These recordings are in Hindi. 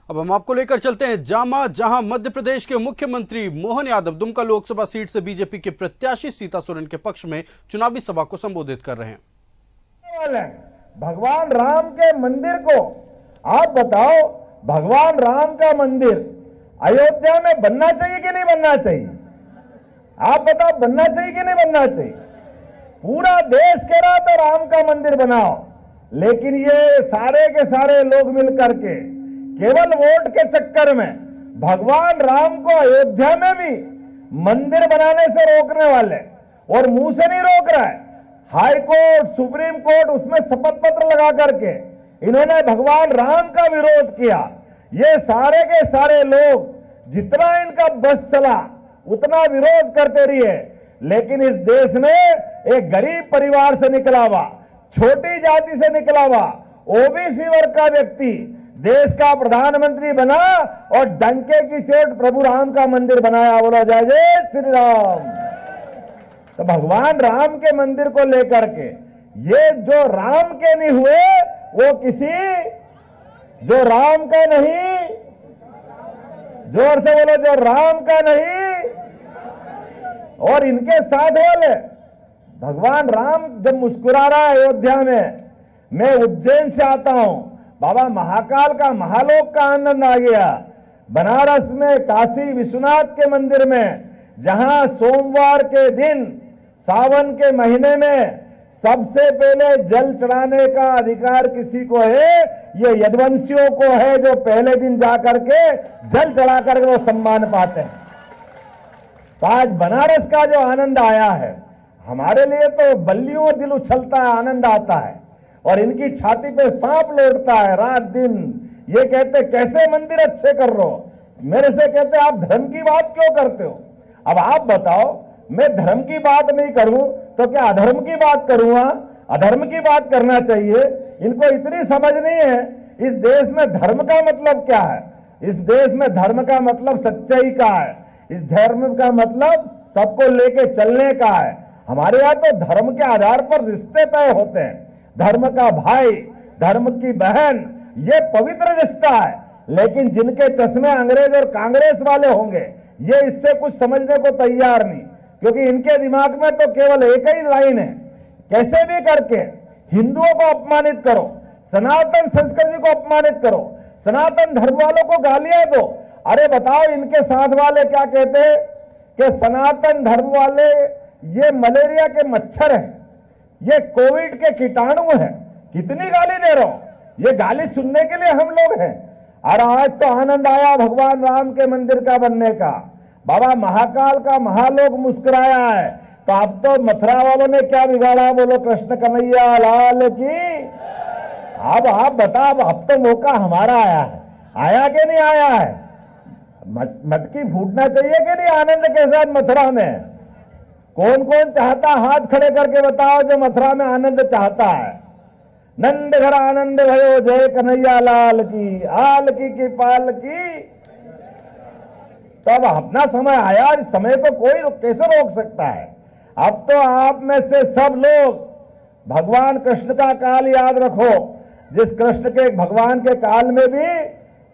अब हम आपको लेकर चलते हैं जामा, जहां मध्य प्रदेश के मुख्यमंत्री मोहन यादव दुमका लोकसभा सीट से बीजेपी के प्रत्याशी सीता सोरेन के पक्ष में चुनावी सभा को संबोधित कर रहे हैं। भगवान राम के मंदिर को आप बताओ, भगवान राम का मंदिर अयोध्या में बनना चाहिए कि नहीं बनना चाहिए? आप बताओ, बनना चाहिए कि नहीं बनना चाहिए? पूरा देश कह रहा था राम का मंदिर बनाओ, लेकिन ये सारे के सारे लोग मिलकर के केवल वोट के चक्कर में भगवान राम को अयोध्या में भी मंदिर बनाने से रोकने वाले, और मुंह से नहीं रोक रहा है, हाई कोर्ट, सुप्रीम कोर्ट, उसमें शपथ पत्र लगा करके इन्होंने भगवान राम का विरोध किया। ये सारे के सारे लोग जितना इनका बस चला उतना विरोध करते रहे, लेकिन इस देश में एक गरीब परिवार से निकला हुआ, छोटी जाति से निकला हुआ ओबीसी वर्ग का व्यक्ति देश का प्रधानमंत्री बना और डंके की चोट प्रभु राम का मंदिर बनाया। बोलो जय जय श्री राम। तो भगवान राम के मंदिर को लेकर के ये जो राम के नहीं हुए वो किसी जो राम का नहीं, जोर से बोलो, जो राम का नहीं। और इनके साथ वाले भगवान राम जब मुस्कुरा रहा है अयोध्या में, मैं उज्जैन से आता हूं, बाबा महाकाल का महालोक का आनंद आ गया। बनारस में काशी विश्वनाथ के मंदिर में जहां सोमवार के दिन सावन के महीने में सबसे पहले जल चढ़ाने का अधिकार किसी को है, ये यदुवंशियों को है, जो पहले दिन जाकर के जल चढ़ा करके वो सम्मान पाते हैं। तो आज बनारस का जो आनंद आया है, हमारे लिए तो बल्लियों दिल उछलता है, आनंद आता है, और इनकी छाती पे सांप लौटता है रात दिन। ये कहते कैसे मंदिर अच्छे कर रहे हो, मेरे से कहते आप धर्म की बात क्यों करते हो? अब आप बताओ, मैं धर्म की बात नहीं करूं तो क्या अधर्म की बात करूंगा? अधर्म की बात करना चाहिए। इनको इतनी समझ नहीं है इस देश में धर्म का मतलब क्या है। इस देश में धर्म का मतलब सच्चाई का है, इस धर्म का मतलब सबको लेके चलने का है। हमारे यहाँ तो धर्म के आधार पर रिश्ते तय होते हैं। धर्म का भाई, धर्म की बहन, ये पवित्र रिश्ता है। लेकिन जिनके चश्मे अंग्रेज और कांग्रेस वाले होंगे, ये इससे कुछ समझने को तैयार नहीं, क्योंकि इनके दिमाग में तो केवल एक ही लाइन है, कैसे भी करके हिंदुओं को अपमानित करो, सनातन संस्कृति को अपमानित करो, सनातन धर्म वालों को गालियां दो। अरे बताओ, इनके साथ वाले क्या कहते हैं कि सनातन धर्म वाले ये मलेरिया के मच्छर हैं, ये कोविड के कीटाणु हैं। कितनी गाली दे रहा हूं, ये गाली सुनने के लिए हम लोग हैं। और आज तो आनंद आया भगवान राम के मंदिर का बनने का, बाबा महाकाल का महालोक मुस्कुराया है। तो अब तो मथुरा वालों ने क्या बिगाड़ा? बोलो कृष्ण कन्हैया लाल की। अब आप बताओ, अब तो मौका हमारा आया है, आया कि नहीं आया है? मटकी फूटना चाहिए कि नहीं आनंद के साथ मथुरा में? कौन कौन चाहता, हाथ खड़े करके बताओ जो मथुरा में आनंद चाहता है। नंद घर आनंद भयो, जय कन्हैया लाल की, आल की पाल की। तब अपना समय आया, इस समय को कोई कैसे रोक सकता है? अब तो आप में से सब लोग भगवान कृष्ण का काल याद रखो, जिस कृष्ण के भगवान के काल में भी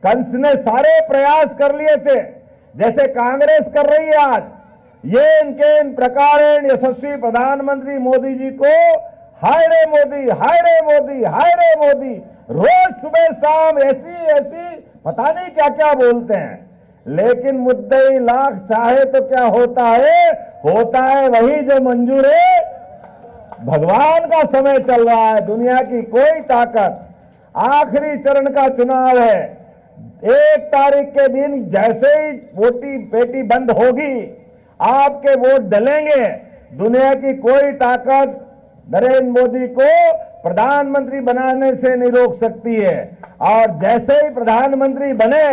कंस ने सारे प्रयास कर लिए थे, जैसे कांग्रेस कर रही है आज। ये इनके इन प्रकार यशस्वी प्रधानमंत्री मोदी जी को हाय रे मोदी, हाय रे मोदी, हाय रे मोदी, रोज सुबह शाम ऐसी ऐसी पता नहीं क्या क्या बोलते हैं। लेकिन मुद्दई लाख चाहे तो क्या होता है? होता है वही जो मंजूर है। भगवान का समय चल रहा है, दुनिया की कोई ताकत। आखिरी चरण का चुनाव है, 1 तारीख के दिन जैसे ही वोटी पेटी बंद होगी, आपके वोट डलेंगे। दुनिया की कोई ताकत नरेंद्र मोदी को प्रधानमंत्री बनाने से नहीं रोक सकती है। और जैसे ही प्रधानमंत्री बने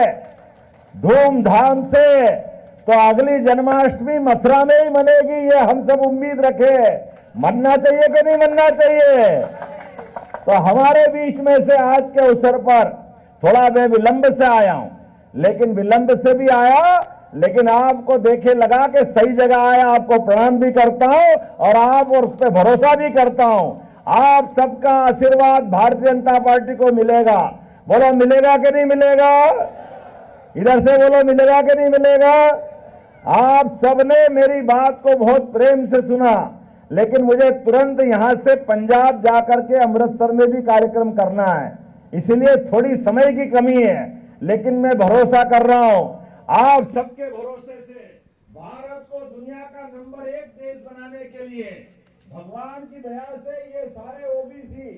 धूमधाम से, तो अगली जन्माष्टमी मथुरा में ही मनेगी, ये हम सब उम्मीद रखें। मनना चाहिए कि नहीं मनना चाहिए? तो हमारे बीच में से आज के अवसर पर थोड़ा मैं विलंब से आया हूं, लेकिन विलंब से भी आया, लेकिन आपको देखे लगा कि सही जगह आया। आपको प्रणाम भी करता हूं और आप और उस पर भरोसा भी करता हूं। आप सबका आशीर्वाद भारतीय जनता पार्टी को मिलेगा। बोलो मिलेगा कि नहीं मिलेगा? इधर से बोलो मिलेगा कि नहीं मिलेगा। आप सबने मेरी बात को बहुत प्रेम से सुना, लेकिन मुझे तुरंत यहां से पंजाब जाकर के अमृतसर में भी कार्यक्रम करना है, इसलिए थोड़ी समय की कमी है। लेकिन मैं भरोसा कर रहा हूं आप सबके भरोसे से भारत को दुनिया का नंबर 1 देश बनाने के लिए भगवान की दया से ये सारे ओबीसी,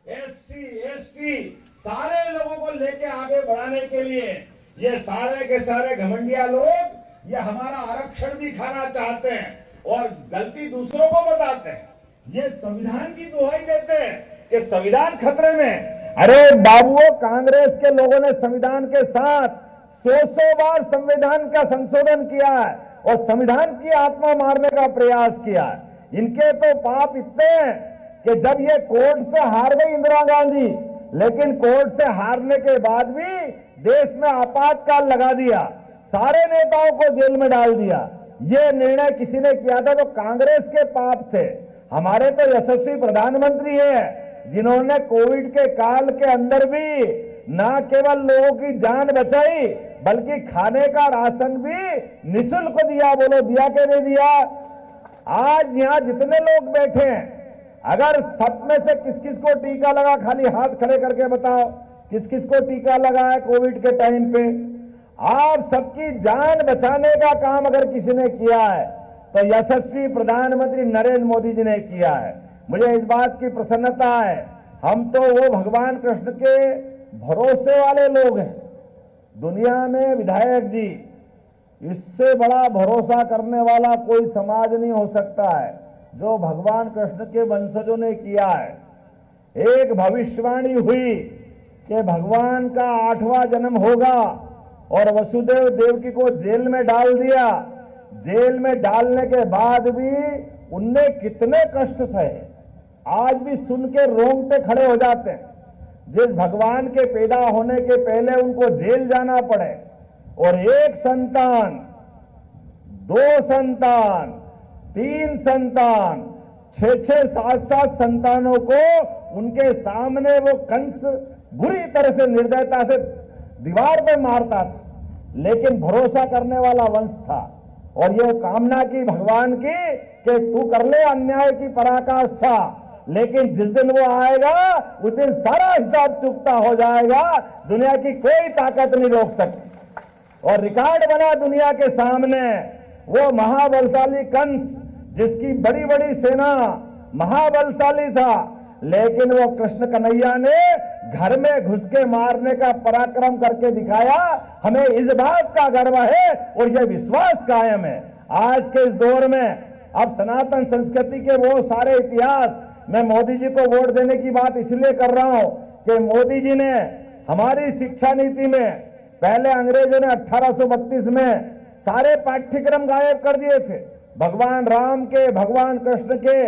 एससी, एसटी सारे लोगों को लेके आगे बढ़ाने के लिए ये सारे के सारे घमंडिया लोग ये हमारा आरक्षण भी खाना चाहते हैं और गलती दूसरों को बताते हैं। ये संविधान की दुहाई देते हैं कि संविधान खतरे में। अरे बाबुओं, कांग्रेस के लोगों ने संविधान के साथ 100 बार संविधान का संशोधन किया है और संविधान की आत्मा मारने का प्रयास किया है। इनके तो पाप इतने हैं कि जब ये कोर्ट से हार गई इंदिरा गांधी, लेकिन कोर्ट से हारने के बाद भी देश में आपातकाल लगा दिया, सारे नेताओं को जेल में डाल दिया। ये निर्णय किसी ने किया था तो कांग्रेस के पाप थे। हमारे तो यशस्वी प्रधानमंत्री हैं जिन्होंने कोविड के काल के अंदर भी न केवल लोगों की जान बचाई बल्कि खाने का राशन भी निःशुल्क दिया। बोलो दिया कि नहीं दिया। आज यहां जितने लोग बैठे हैं, अगर सब में से किस किस को टीका लगा, खाली हाथ खड़े करके बताओ किस किस को टीका लगा है कोविड के टाइम पे। आप सबकी जान बचाने का काम अगर किसी ने किया है तो यशस्वी प्रधानमंत्री नरेंद्र मोदी जी ने किया है। मुझे इस बात की प्रसन्नता है, हम तो वो भगवान कृष्ण के भरोसे वाले लोग हैं। दुनिया में विधायक जी, इससे बड़ा भरोसा करने वाला कोई समाज नहीं हो सकता है जो भगवान कृष्ण के वंशजों ने किया है। एक भविष्यवाणी हुई कि भगवान का 8वां जन्म होगा और वसुदेव देवकी को जेल में डाल दिया। जेल में डालने के बाद भी उनने कितने कष्ट सहे, आज भी सुन के रोंगटे खड़े हो जाते हैं। जिस भगवान के पैदा होने के पहले उनको जेल जाना पड़े और 1 संतान, 2 संतान, 3 संतान, 6-6, 7-7 संतानों को उनके सामने वो कंस बुरी तरह से निर्दयता से दीवार पे मारता था, लेकिन भरोसा करने वाला वंश था और ये कामना की भगवान की कि तू कर ले अन्याय की पराकाष्ठा, लेकिन जिस दिन वो आएगा उस दिन सारा हिसाब चुकता हो जाएगा, दुनिया की कोई ताकत नहीं रोक सकती। और रिकॉर्ड बना दुनिया के सामने वो महाबलशाली कंस, जिसकी बड़ी बड़ी सेना, महाबलशाली था, लेकिन वो कृष्ण कन्हैया ने घर में घुस के मारने का पराक्रम करके दिखाया। हमें इस बात का गर्व है और यह विश्वास कायम है आज के इस दौर में। अब सनातन संस्कृति के वो सारे इतिहास, मैं मोदी जी को वोट देने की बात इसलिए कर रहा हूं कि मोदी जी ने हमारी शिक्षा नीति में, पहले अंग्रेजों ने 1832 में सारे पाठ्यक्रम गायब कर दिए थे भगवान राम के, भगवान कृष्ण के,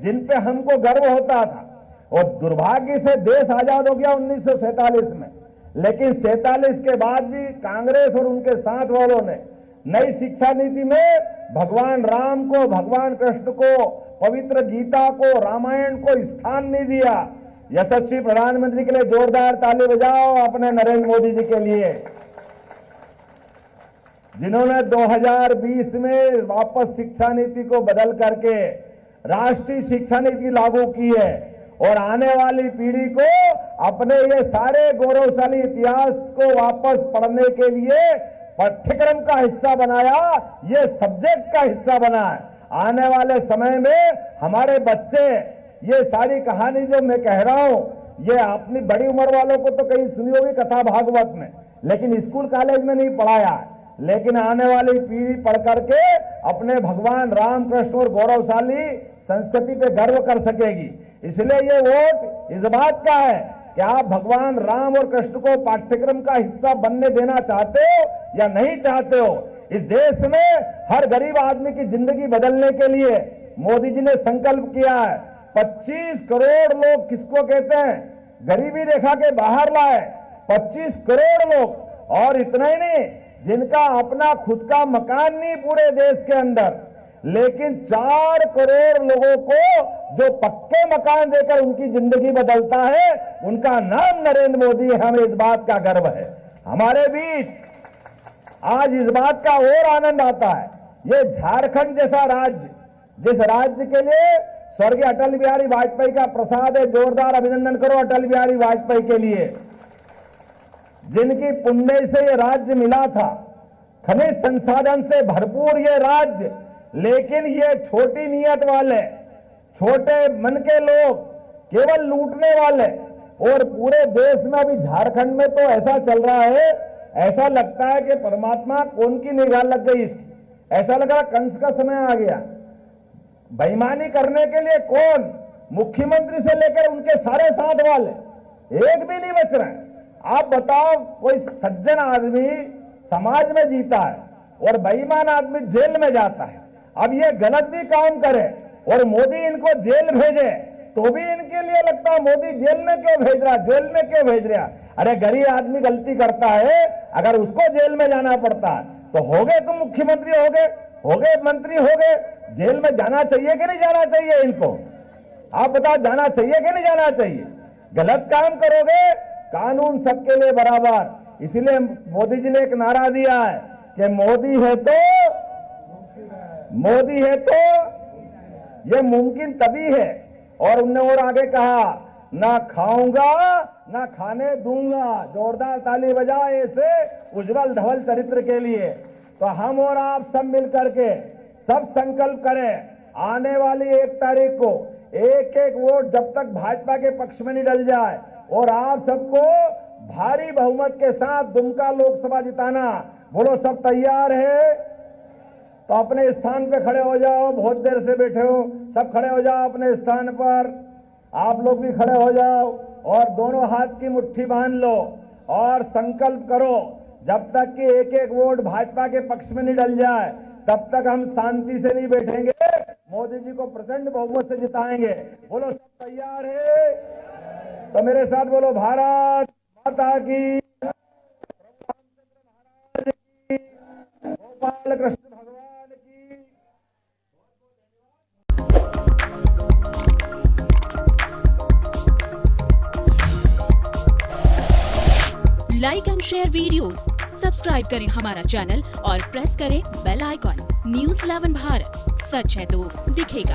जिन पे हमको गर्व होता था। और दुर्भाग्य से देश आजाद हो गया 1947 में, लेकिन 47 के बाद भी कांग्रेस और उनके साथ वालों ने नई शिक्षा नीति में भगवान राम को, भगवान कृष्ण को, पवित्र गीता को, रामायण को स्थान नहीं दिया। यशस्वी प्रधानमंत्री के लिए जोरदार ताली बजाओ अपने नरेंद्र मोदी जी के लिए, जिन्होंने 2020 में वापस शिक्षा नीति को बदल करके राष्ट्रीय शिक्षा नीति लागू की है और आने वाली पीढ़ी को अपने ये सारे गौरवशाली इतिहास को वापस पढ़ने के लिए पाठ्यक्रम का हिस्सा बनाया, ये सब्जेक्ट का हिस्सा बना है। आने वाले समय में हमारे बच्चे ये सारी कहानी जो मैं कह रहा हूं, ये अपनी बड़ी उम्र वालों को तो कहीं सुनी होगी कथा भागवत में, लेकिन स्कूल कॉलेज में नहीं पढ़ाया है। लेकिन आने वाली पीढ़ी पढ़ करके अपने भगवान राम कृष्ण और गौरवशाली संस्कृति पे गर्व कर सकेगी। इसलिए ये वोट इस बात का है कि आप भगवान राम और कृष्ण को पाठ्यक्रम का हिस्सा बनने देना चाहते हो या नहीं चाहते हो। इस देश में हर गरीब आदमी की जिंदगी बदलने के लिए मोदी जी ने संकल्प किया है। 25 करोड़ लोग किसको कहते हैं, गरीबी रेखा के बाहर लाए 25 करोड़ लोग, और इतना ही नहीं जिनका अपना खुद का मकान नहीं पूरे देश के अंदर, लेकिन 4 करोड़ लोगों को जो पक्के मकान देकर उनकी जिंदगी बदलता है, उनका नाम नरेंद्र मोदी है। हमें इस बात का गर्व है। हमारे बीच आज इस बात का और आनंद आता है, ये झारखंड जैसा राज्य, जिस राज्य के लिए स्वर्गीय अटल बिहारी वाजपेयी का प्रसाद है, जोरदार अभिनंदन करो अटल बिहारी वाजपेयी के लिए, जिनकी पुण्य से ये राज्य मिला था, खनिज संसाधन से भरपूर ये राज्य, लेकिन ये छोटी नीयत वाले, छोटे मन के लोग, केवल लूटने वाले, और पूरे देश में अभी झारखंड में तो ऐसा चल रहा है, ऐसा लगता है कि परमात्मा कौन की निगाह लग गई इसकी, ऐसा लग रहा कंस का समय आ गया। बेईमानी करने के लिए कौन, मुख्यमंत्री से लेकर उनके सारे साथ वाले, एक भी नहीं बच रहे। आप बताओ, कोई सज्जन आदमी समाज में जीता है और बेईमान आदमी जेल में जाता है। अब ये गलत भी काम करे और मोदी इनको जेल भेजे तो भी इनके लिए लगता है मोदी जेल में क्यों भेज रहा, जेल में क्यों भेज रहा। अरे गरीब आदमी गलती करता है, अगर उसको जेल में जाना पड़ता है तो हो गए तुम मुख्यमंत्री, हो गए मंत्री, हो गए, जेल में जाना चाहिए कि नहीं जाना चाहिए इनको? आप बताओ, जाना चाहिए कि नहीं जाना चाहिए? गलत काम करोगे, कानून सबके लिए बराबर। इसलिए मोदी जी ने एक नारा दिया है कि मोदी है तो ये मुमकिन तभी है। और उनने और आगे कहा, ना खाऊंगा ना खाने दूंगा। जोरदार ताली बजाए ऐसे उज्जवल धवल चरित्र के लिए। तो हम और आप सब मिलकर के सब संकल्प करें, आने वाली 1 तारीख को एक एक वोट जब तक भाजपा के पक्ष में नहीं डल जाए, और आप सबको भारी बहुमत के साथ दुमका लोकसभा जिताना। बोलो, सब तैयार है? तो अपने स्थान पे खड़े हो जाओ, बहुत देर से बैठे हो, सब खड़े हो जाओ अपने स्थान पर। आप लोग भी खड़े हो जाओ और दोनों हाथ की मुट्ठी बांध लो और संकल्प करो, जब तक कि एक एक वोट भाजपा के पक्ष में नहीं डल जाए तब तक हम शांति से नहीं बैठेंगे, मोदी जी को प्रचंड बहुमत से जिताएंगे। बोलो, सब तैयार है? तो मेरे साथ बोलो, भारत माता की, गोपाल कृष्ण भगवान की। Like and share videos, subscribe करें हमारा चैनल और प्रेस करें बेल आइकॉन। न्यूज़ 11 भारत, सच है तो दिखेगा।